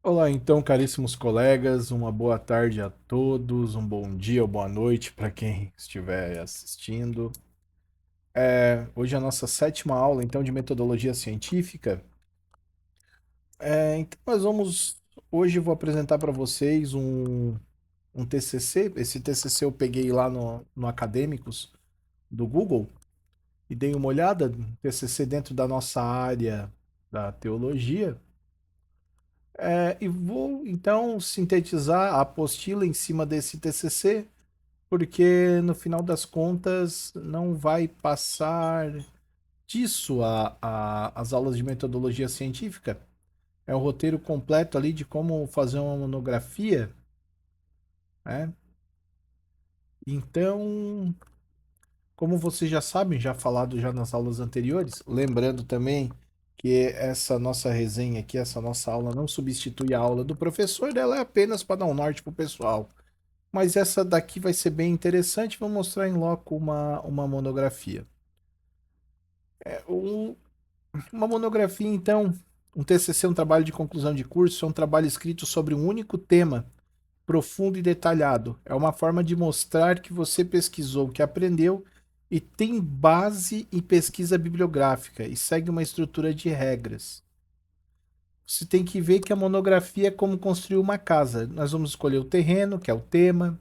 Olá, então, caríssimos colegas, uma boa tarde a todos, um bom dia ou boa noite para quem estiver assistindo. Hoje é a nossa sétima aula, então, de metodologia científica. Então, hoje eu vou apresentar para vocês um TCC. Esse TCC eu peguei lá no Acadêmicos do Google e dei uma olhada, TCC dentro da nossa área da teologia. E vou então sintetizar a apostila em cima desse TCC, porque no final das contas não vai passar disso as aulas de metodologia científica. É o roteiro completo ali de como fazer uma monografia, né? Então, como vocês já sabem, já falado já nas aulas anteriores, lembrando também que essa nossa resenha aqui, essa nossa aula não substitui a aula do professor, ela é apenas para dar um norte para o pessoal. Mas essa daqui vai ser bem interessante, vou mostrar em loco uma monografia. É, um- uma monografia, então, um TCC, um trabalho de conclusão de curso, é um trabalho escrito sobre um único tema, profundo e detalhado. É uma forma de mostrar que você pesquisou, que aprendeu e tem base em pesquisa bibliográfica e segue uma estrutura de regras. Você tem que ver que a monografia é como construir uma casa. Nós vamos escolher o terreno, que é o tema,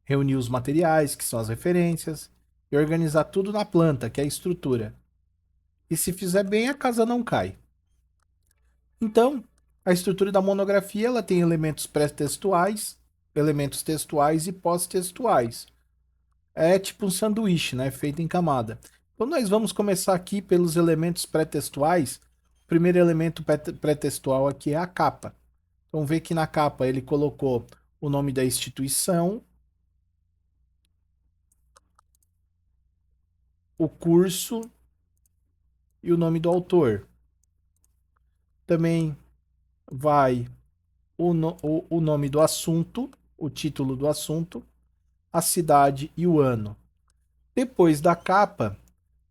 reunir os materiais, que são as referências, e organizar tudo na planta, que é a estrutura. E se fizer bem, a casa não cai. Então, a estrutura da monografia ela tem elementos pré-textuais, elementos textuais e pós-textuais. É tipo um sanduíche, né, feito em camada. Então nós vamos começar aqui pelos elementos pré-textuais. O primeiro elemento pré-textual aqui é a capa. Então vê que na capa ele colocou o nome da instituição, o curso e o nome do autor. Também vai o nome do assunto, o título do assunto, a cidade e o ano. Depois da capa,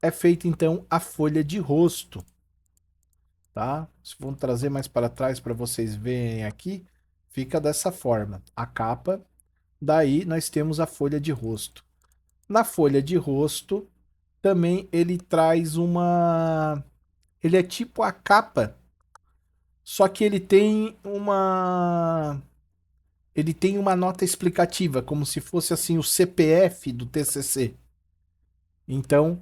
é feita então a folha de rosto, tá? Vamos trazer mais para trás para vocês verem aqui. Fica dessa forma: a capa, daí nós temos a folha de rosto. Na folha de rosto, também ele traz uma. Ele é tipo a capa, só que ele tem uma nota explicativa, como se fosse assim o CPF do TCC. Então,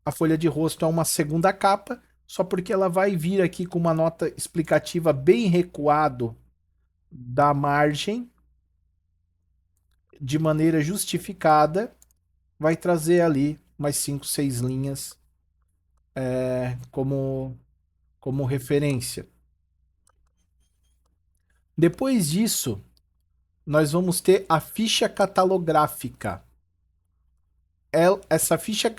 a folha de rosto é uma segunda capa, só porque ela vai vir aqui com uma nota explicativa bem recuado da margem, de maneira justificada, vai trazer ali mais 5, 6 linhas como referência. Depois disso, nós vamos ter a ficha catalográfica. Essa ficha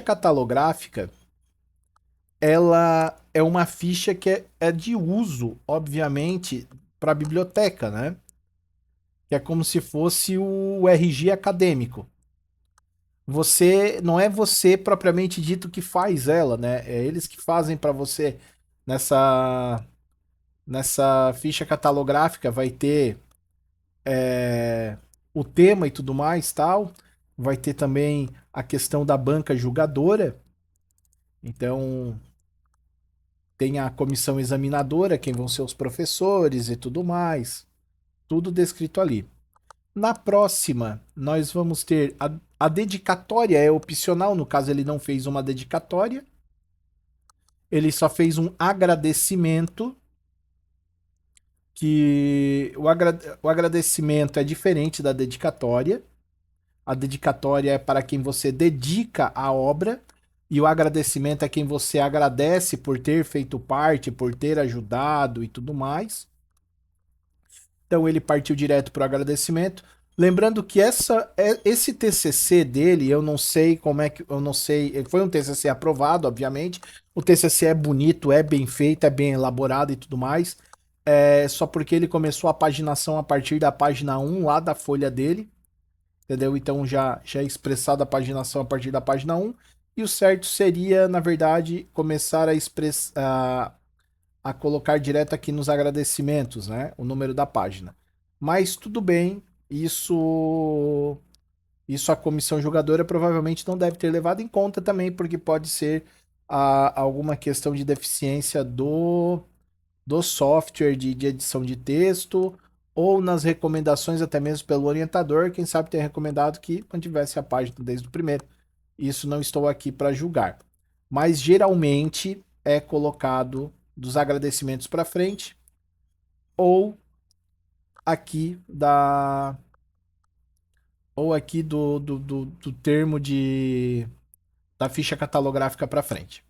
catalográfica, ela é uma ficha que é de uso, obviamente, para a biblioteca, né? Que é como se fosse o RG acadêmico. Você não é você propriamente dito que faz ela, né? É eles que fazem para você nessa nessa ficha catalográfica vai ter o tema e tudo mais, tal. Vai ter também a questão da banca julgadora. Então, tem a comissão examinadora, quem vão ser os professores e tudo mais. Tudo descrito ali. Na próxima, nós vamos ter a dedicatória, é opcional, no caso ele não fez uma dedicatória, ele só fez um agradecimento, que o agradecimento é diferente da dedicatória. A dedicatória é para quem você dedica a obra, e o agradecimento é quem você agradece por ter feito parte, por ter ajudado e tudo mais. Então ele partiu direto para o agradecimento. Lembrando que esse TCC dele, eu não sei como é que, eu não sei, foi um TCC aprovado, obviamente. O TCC é bonito, é bem feito, é bem elaborado e tudo mais. Só porque ele começou a paginação a partir da página 1 lá da folha dele, entendeu? Então já é expressada a paginação a partir da página 1. E o certo seria, na verdade, começar a colocar direto aqui nos agradecimentos, né? O número da página. Mas tudo bem, isso a comissão julgadora provavelmente não deve ter levado em conta também, porque pode ser alguma questão de deficiência do software de edição de texto ou nas recomendações até mesmo pelo orientador, quem sabe ter recomendado que mantivesse a página desde o primeiro. Isso não estou aqui para julgar. Mas geralmente é colocado dos agradecimentos para frente ou aqui do termo da ficha catalográfica para frente.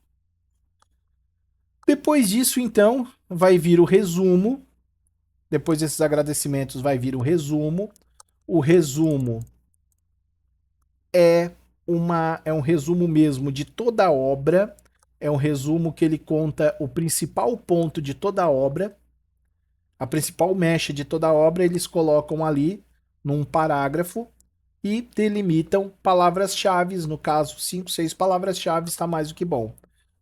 Depois disso, então, vai vir o resumo. Depois desses agradecimentos vai vir o resumo. O resumo é um resumo mesmo de toda a obra. É um resumo que ele conta o principal ponto de toda a obra. A principal mecha de toda a obra, eles colocam ali num parágrafo e delimitam palavras-chave, no caso, 5, 6 palavras-chave está mais do que bom.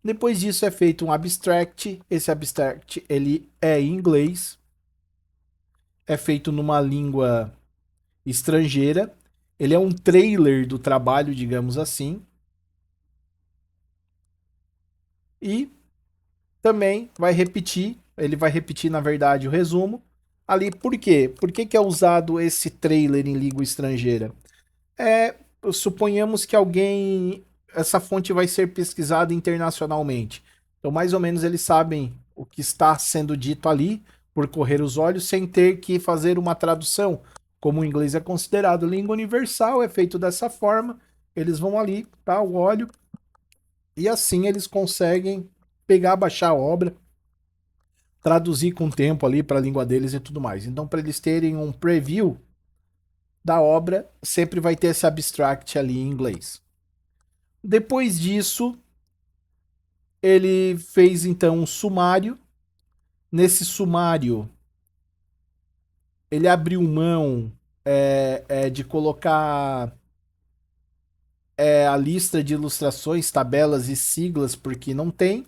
Depois disso é feito um abstract, esse abstract ele é em inglês, é feito numa língua estrangeira, ele é um trailer do trabalho, digamos assim, e também ele vai repetir na verdade o resumo, ali por quê? Por que é usado esse trailer em língua estrangeira? Suponhamos que essa fonte vai ser pesquisada internacionalmente. Então, mais ou menos, eles sabem o que está sendo dito ali, por correr os olhos, sem ter que fazer uma tradução. Como o inglês é considerado língua universal, é feito dessa forma, eles vão ali, tá, o óleo, e assim eles conseguem pegar, baixar a obra, traduzir com o tempo ali para a língua deles e tudo mais. Então, para eles terem um preview da obra, sempre vai ter esse abstract ali em inglês. Depois disso, ele fez então um sumário. Nesse sumário, ele abriu mão de colocar a lista de ilustrações, tabelas e siglas, porque não tem.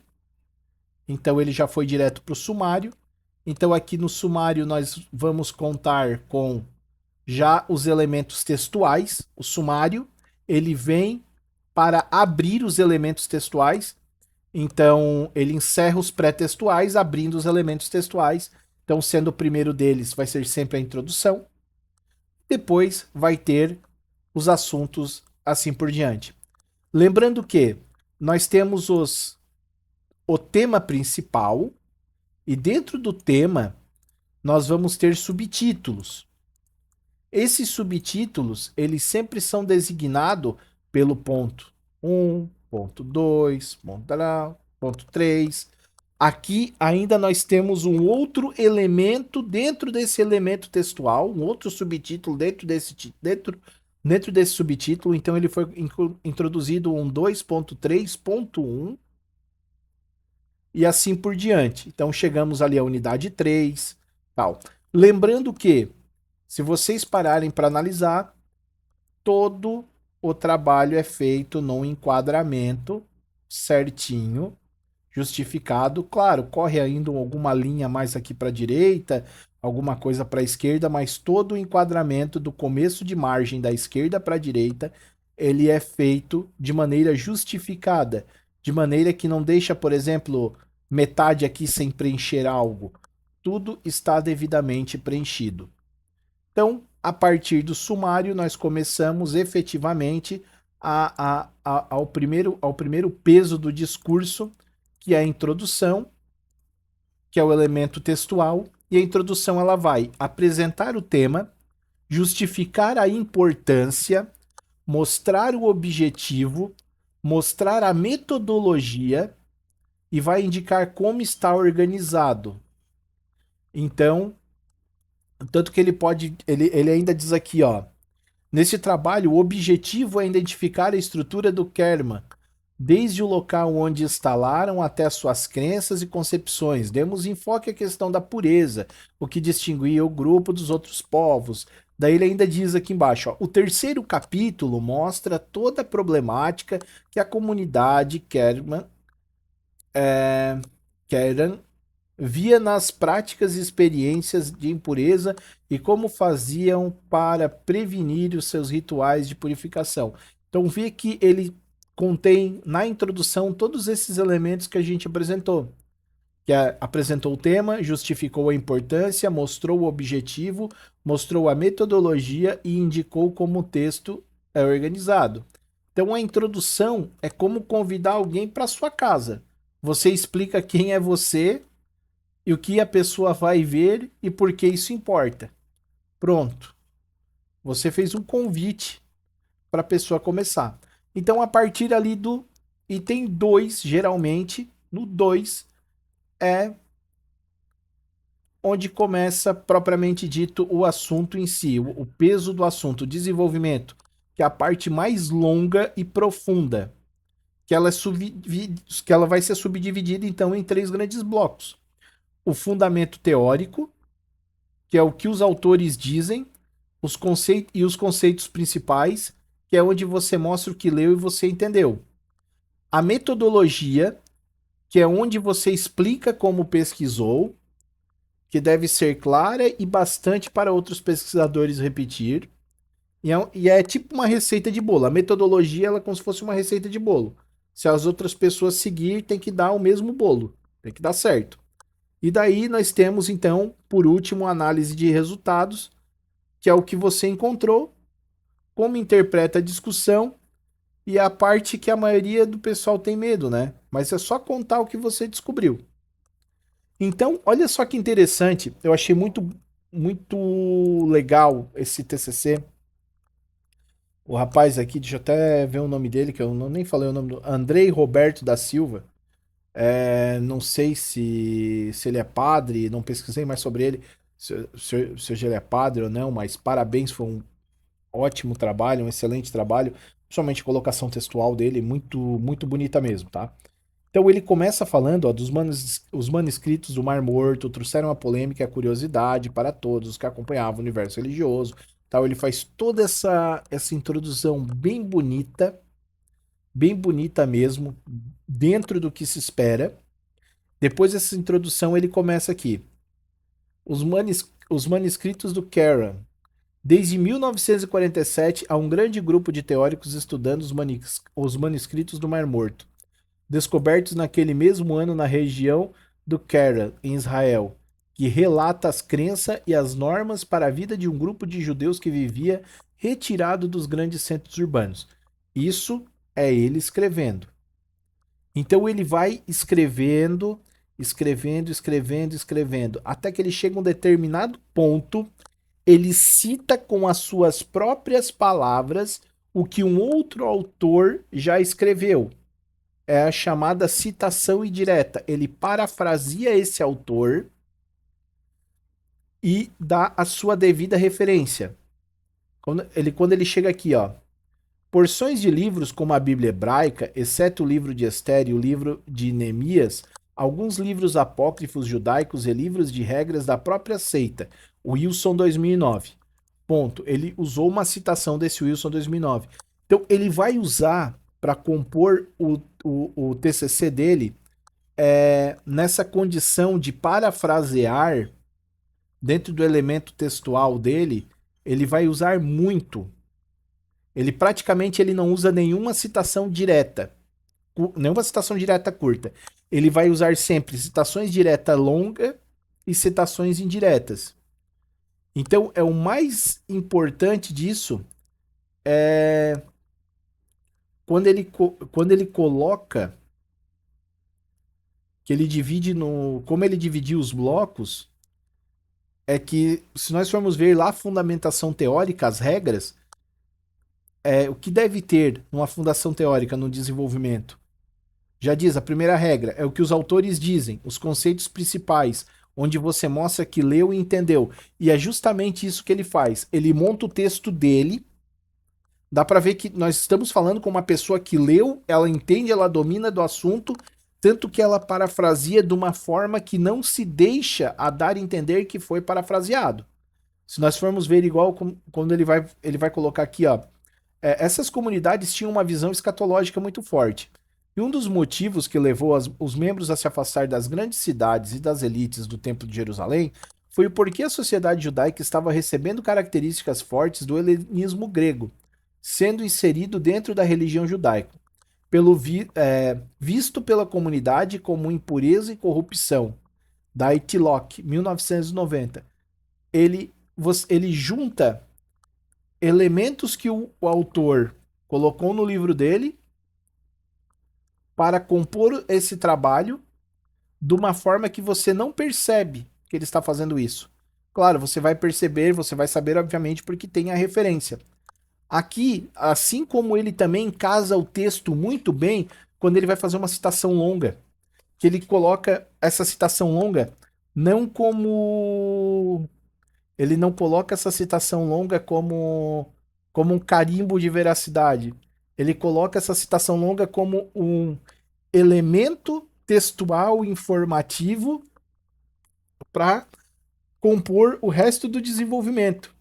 Então ele já foi direto para o sumário. Então aqui no sumário nós vamos contar com já os elementos textuais. O sumário ele vem para abrir os elementos textuais. Então, ele encerra os pré-textuais, abrindo os elementos textuais. Então, sendo o primeiro deles, vai ser sempre a introdução. Depois vai ter os assuntos assim por diante. Lembrando que nós temos o tema principal e dentro do tema nós vamos ter subtítulos. Esses subtítulos, eles sempre são designados pelo ponto 1, ponto 2, ponto 3. Aqui ainda nós temos um outro elemento dentro desse elemento textual, um outro subtítulo dentro desse subtítulo. Então ele foi introduzido um 2.3.1 e assim por diante. Então chegamos ali à unidade 3, tal. Lembrando que se vocês pararem para analisar, todo o trabalho é feito num enquadramento certinho, justificado. Claro, corre ainda alguma linha mais aqui para a direita, alguma coisa para a esquerda, mas todo o enquadramento do começo de margem da esquerda para a direita, ele é feito de maneira justificada, de maneira que não deixa, por exemplo, metade aqui sem preencher algo. Tudo está devidamente preenchido. Então, a partir do sumário, nós começamos efetivamente ao primeiro peso do discurso, que é a introdução, que é o elemento textual, e a introdução ela vai apresentar o tema, justificar a importância, mostrar o objetivo, mostrar a metodologia e vai indicar como está organizado. Então, tanto que ele ainda diz aqui, ó, nesse trabalho, o objetivo é identificar a estrutura do Kerman, desde o local onde instalaram até suas crenças e concepções. Demos enfoque à questão da pureza, o que distinguia o grupo dos outros povos. Daí ele ainda diz aqui embaixo, ó, o terceiro capítulo mostra toda a problemática que a comunidade Kerman via nas práticas e experiências de impureza e como faziam para prevenir os seus rituais de purificação. Então vê que ele contém na introdução todos esses elementos que a gente apresentou. Apresentou o tema, justificou a importância, mostrou o objetivo, mostrou a metodologia e indicou como o texto é organizado. Então a introdução é como convidar alguém para sua casa. Você explica quem é você e o que a pessoa vai ver e por que isso importa. Pronto. Você fez um convite para a pessoa começar. Então, a partir ali do item 2, geralmente, no 2 é onde começa propriamente dito o assunto em si, o peso do assunto, o desenvolvimento, que é a parte mais longa e profunda, que ela vai ser subdividida então em 3 grandes blocos. O fundamento teórico, que é o que os autores dizem, e os conceitos principais, que é onde você mostra o que leu e você entendeu. A metodologia, que é onde você explica como pesquisou, que deve ser clara e bastante para outros pesquisadores repetir. E é tipo uma receita de bolo. A metodologia ela é como se fosse uma receita de bolo. Se as outras pessoas seguir, tem que dar o mesmo bolo. Tem que dar certo. E daí nós temos, então, por último, a análise de resultados, que é o que você encontrou, como interpreta a discussão e a parte que a maioria do pessoal tem medo, né? Mas é só contar o que você descobriu. Então, olha só que interessante, eu achei muito legal esse TCC. O rapaz aqui, deixa eu até ver o nome dele, que eu nem falei o nome do Andrei Roberto da Silva. Não sei se ele é padre, não pesquisei mais sobre ele, se ele é padre ou não, mas parabéns, foi um ótimo trabalho, um excelente trabalho, principalmente a colocação textual dele, muito bonita mesmo, tá? Então ele começa falando, ó, os manuscritos do Mar Morto trouxeram a polêmica e a curiosidade para todos os que acompanhavam o universo religioso. Tal, ele faz toda essa introdução bem bonita mesmo, dentro do que se espera. Depois dessa introdução ele começa aqui. Os manuscritos do Karen. Desde 1947 há um grande grupo de teóricos estudando os manuscritos do Mar Morto, descobertos naquele mesmo ano na região do Keren, em Israel, que relata as crenças e as normas para a vida de um grupo de judeus que vivia retirado dos grandes centros urbanos. Isso é ele escrevendo. Então ele vai escrevendo, até que ele chega a um determinado ponto, ele cita com as suas próprias palavras o que um outro autor já escreveu. É a chamada citação indireta. Ele parafraseia esse autor e dá a sua devida referência. Quando ele chega aqui, ó. Porções de livros como a Bíblia hebraica, exceto o livro de Esther e o livro de Neemias, alguns livros apócrifos judaicos e livros de regras da própria seita, Wilson 2009. Ponto. Ele usou uma citação desse Wilson 2009. Então, ele vai usar para compor o TCC dele nessa condição de parafrasear dentro do elemento textual dele, ele vai usar muito. Ele praticamente ele não usa nenhuma citação direta curta. Ele vai usar sempre citações diretas longas e citações indiretas. Então, o mais importante disso é quando ele coloca que ele divide como ele dividiu os blocos, é que se nós formos ver lá a fundamentação teórica, as regras, o que deve ter numa fundação teórica no desenvolvimento. Já diz, a primeira regra é o que os autores dizem, os conceitos principais, onde você mostra que leu e entendeu. E é justamente isso que ele faz. Ele monta o texto dele. Dá para ver que nós estamos falando com uma pessoa que leu, ela entende, ela domina do assunto, tanto que ela parafraseia de uma forma que não se deixa a dar a entender que foi parafraseado. Se nós formos ver igual quando ele vai colocar aqui, ó, essas comunidades tinham uma visão escatológica muito forte. E um dos motivos que levou os membros a se afastar das grandes cidades e das elites do Templo de Jerusalém foi porque a sociedade judaica estava recebendo características fortes do helenismo grego, sendo inserido dentro da religião judaica, visto pela comunidade como impureza e corrupção. Da Itlock, 1990. Ele junta elementos que o autor colocou no livro dele para compor esse trabalho de uma forma que você não percebe que ele está fazendo isso. Claro, você vai perceber, você vai saber, obviamente, porque tem a referência. Aqui, assim como ele também casa o texto muito bem quando ele vai fazer uma citação longa, que ele coloca essa citação longa não como ele não coloca essa citação longa como um carimbo de veracidade. Ele coloca essa citação longa como um elemento textual informativo para compor o resto do desenvolvimento.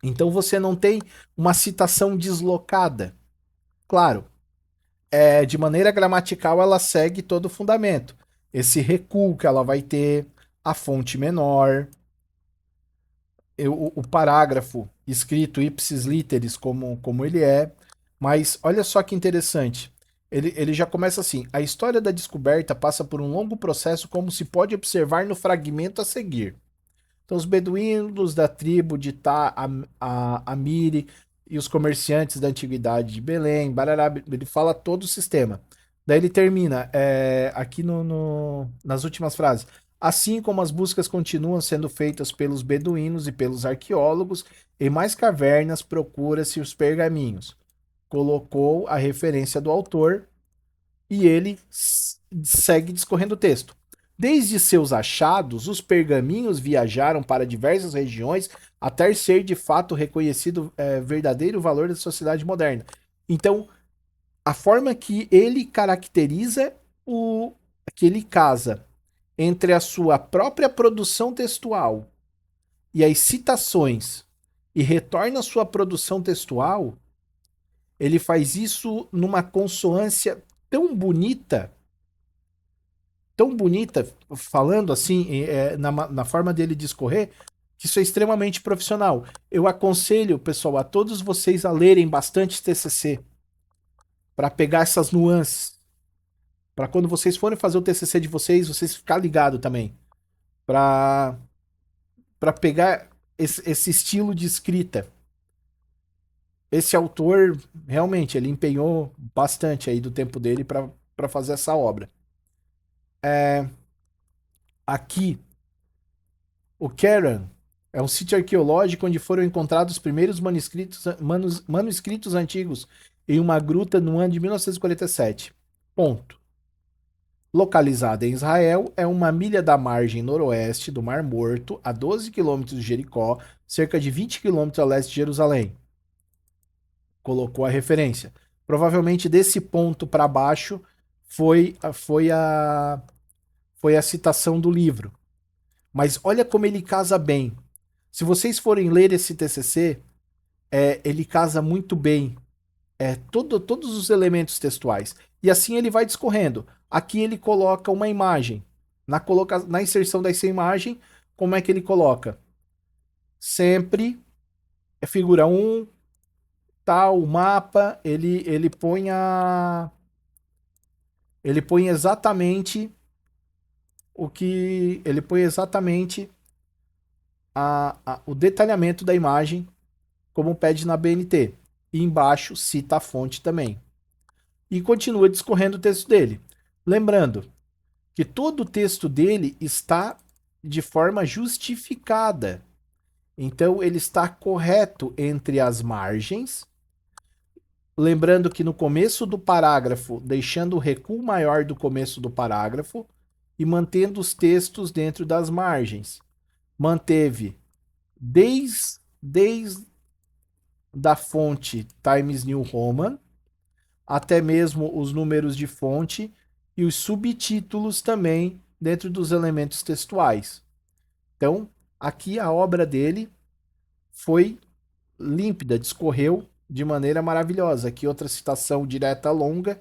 Então você não tem uma citação deslocada. Claro, de maneira gramatical ela segue todo o fundamento. Esse recuo que ela vai ter, a fonte menor, o parágrafo escrito ipsis literis como ele é. Mas olha só que interessante. Ele já começa assim: a história da descoberta passa por um longo processo, como se pode observar no fragmento a seguir. Então, os beduínos da tribo de Amiri e os comerciantes da antiguidade de Belém, barará, ele fala todo o sistema. Daí ele termina aqui nas últimas frases. Assim como as buscas continuam sendo feitas pelos beduínos e pelos arqueólogos, em mais cavernas procura-se os pergaminhos. Colocou a referência do autor e ele segue discorrendo o texto. Desde seus achados, os pergaminhos viajaram para diversas regiões até ser de fato reconhecido verdadeiro valor da sociedade moderna. Então, a forma que ele caracteriza que ele casa entre a sua própria produção textual e as citações e retorna a sua produção textual, ele faz isso numa consonância tão bonita, falando assim, na forma dele discorrer, que isso é extremamente profissional. Eu aconselho, pessoal, a todos vocês a lerem bastante TCC para pegar essas nuances, para quando vocês forem fazer o TCC de vocês ficar ligado também, para pegar esse estilo de escrita. Esse autor realmente ele empenhou bastante aí do tempo dele para fazer essa obra. Aqui o Karen é um sítio arqueológico onde foram encontrados os primeiros manuscritos antigos em uma gruta no ano de 1947. Ponto. Localizada em Israel, é uma milha da margem noroeste do Mar Morto, a 12 quilômetros de Jericó, cerca de 20 quilômetros a leste de Jerusalém. Colocou a referência. Provavelmente desse ponto para baixo foi a citação do livro. Mas olha como ele casa bem. Se vocês forem ler esse TCC, ele casa muito bem todos os elementos textuais. E assim ele vai discorrendo. Aqui ele coloca uma imagem. Na inserção dessa imagem, como é que ele coloca? Sempre é figura 1, tal, o mapa, ele põe ele põe exatamente o que ele põe exatamente o detalhamento da imagem como pede na BNT. E embaixo cita a fonte também. E continua discorrendo o texto dele. Lembrando que todo o texto dele está de forma justificada. Então ele está correto entre as margens. Lembrando que no começo do parágrafo, deixando o recuo maior do começo do parágrafo e mantendo os textos dentro das margens. Manteve desde da fonte Times New Roman, até mesmo os números de fonte e os subtítulos também dentro dos elementos textuais. Então, aqui a obra dele foi límpida, discorreu de maneira maravilhosa. Aqui outra citação direta longa.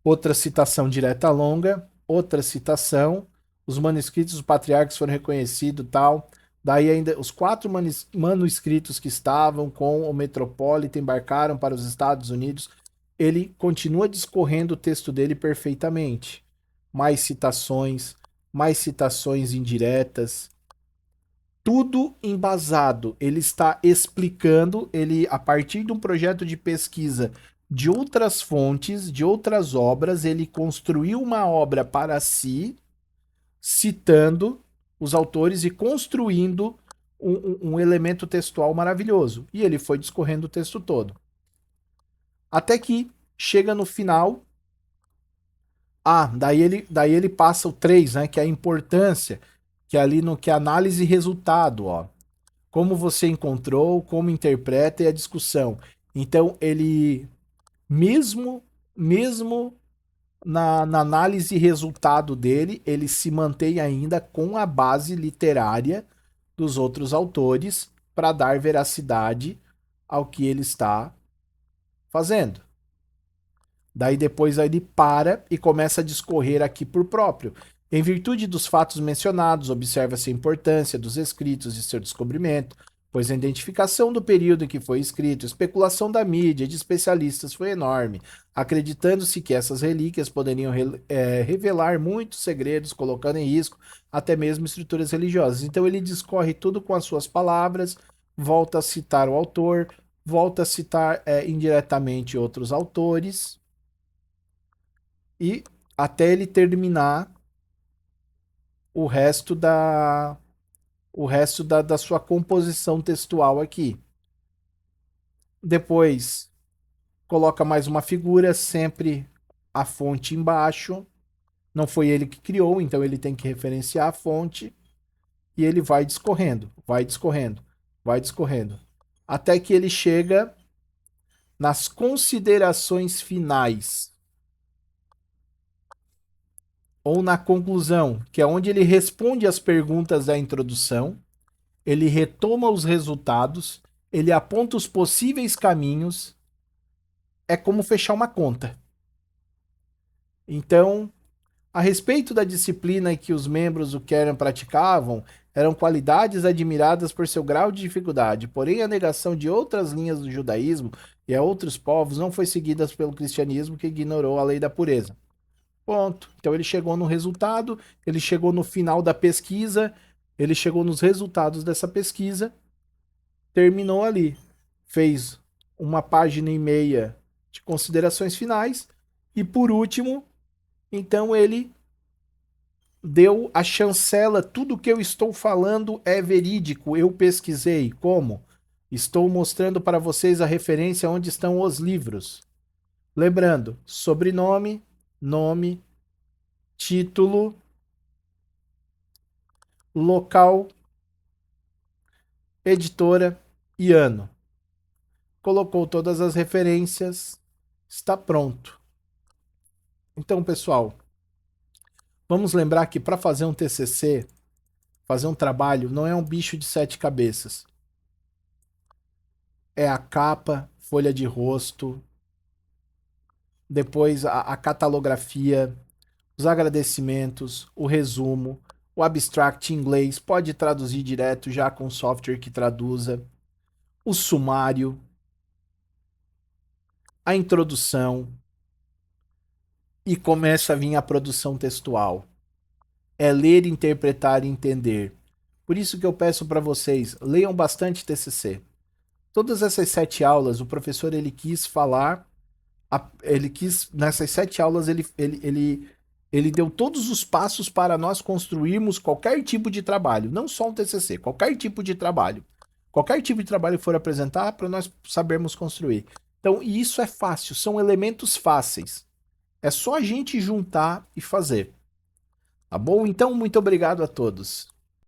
Outra citação direta longa, outra citação, os manuscritos dos patriarcas foram reconhecidos, tal. Daí ainda os 4 manuscritos que estavam com o Metropolitan embarcaram para os Estados Unidos. Ele continua discorrendo o texto dele perfeitamente. Mais citações indiretas, tudo embasado. Ele está explicando, ele a partir de um projeto de pesquisa de outras fontes, de outras obras, ele construiu uma obra para si, citando os autores e construindo um elemento textual maravilhoso. E ele foi discorrendo o texto todo. Até que chega no final. Daí ele passa o 3, né, que é a importância, que é ali no que é análise e resultado, ó. Como você encontrou, como interpreta e a discussão. Então, ele, mesmo na análise e resultado dele, ele se mantém ainda com a base literária dos outros autores para dar veracidade ao que ele está fazendo. Daí depois ele para e começa a discorrer aqui por próprio. Em virtude dos fatos mencionados, observa-se a importância dos escritos e seu descobrimento, pois a identificação do período em que foi escrito, a especulação da mídia e de especialistas foi enorme, acreditando-se que essas relíquias poderiam revelar muitos segredos, colocando em risco até mesmo estruturas religiosas. Então ele discorre tudo com as suas palavras, volta a citar o autor, volta a citar indiretamente outros autores, e até ele terminar o resto da sua composição textual aqui. Depois coloca mais uma figura, sempre a fonte embaixo. Não foi ele que criou, então ele tem que referenciar a fonte. E ele vai discorrendo, vai discorrendo, vai discorrendo. Até que ele chega nas considerações finais, ou na conclusão, que é onde ele responde as perguntas da introdução, ele retoma os resultados, ele aponta os possíveis caminhos, é como fechar uma conta. Então, a respeito da disciplina que os membros do Keren praticavam, eram qualidades admiradas por seu grau de dificuldade, porém a negação de outras linhas do judaísmo e a outros povos não foi seguida pelo cristianismo, que ignorou a lei da pureza. Ponto. Então ele chegou no resultado, ele chegou no final da pesquisa, ele chegou nos resultados dessa pesquisa, terminou ali. Fez uma página e meia de considerações finais e, por último, então ele deu a chancela. Tudo que eu estou falando é verídico, eu pesquisei. Como? Estou mostrando para vocês a referência onde estão os livros. Lembrando, sobrenome, nome, título, local, editora e ano. Colocou todas as referências, está pronto. Então, pessoal, vamos lembrar que para fazer um TCC, fazer um trabalho, não é um bicho de 7 cabeças. É a capa, folha de rosto, depois a catalografia, os agradecimentos, o resumo, o abstract em inglês, pode traduzir direto já com software que traduza, o sumário, a introdução e começa a vir a produção textual. É ler, interpretar e entender. Por isso que eu peço para vocês, leiam bastante TCC. Todas essas 7 aulas, o professor ele quis falar, nessas 7 aulas ele deu todos os passos para nós construirmos qualquer tipo de trabalho, não só um TCC, qualquer tipo de trabalho. Qualquer tipo de trabalho que for apresentar, para nós sabermos construir. Então, isso é fácil, são elementos fáceis. É só a gente juntar e fazer. Tá bom? Então, muito obrigado a todos.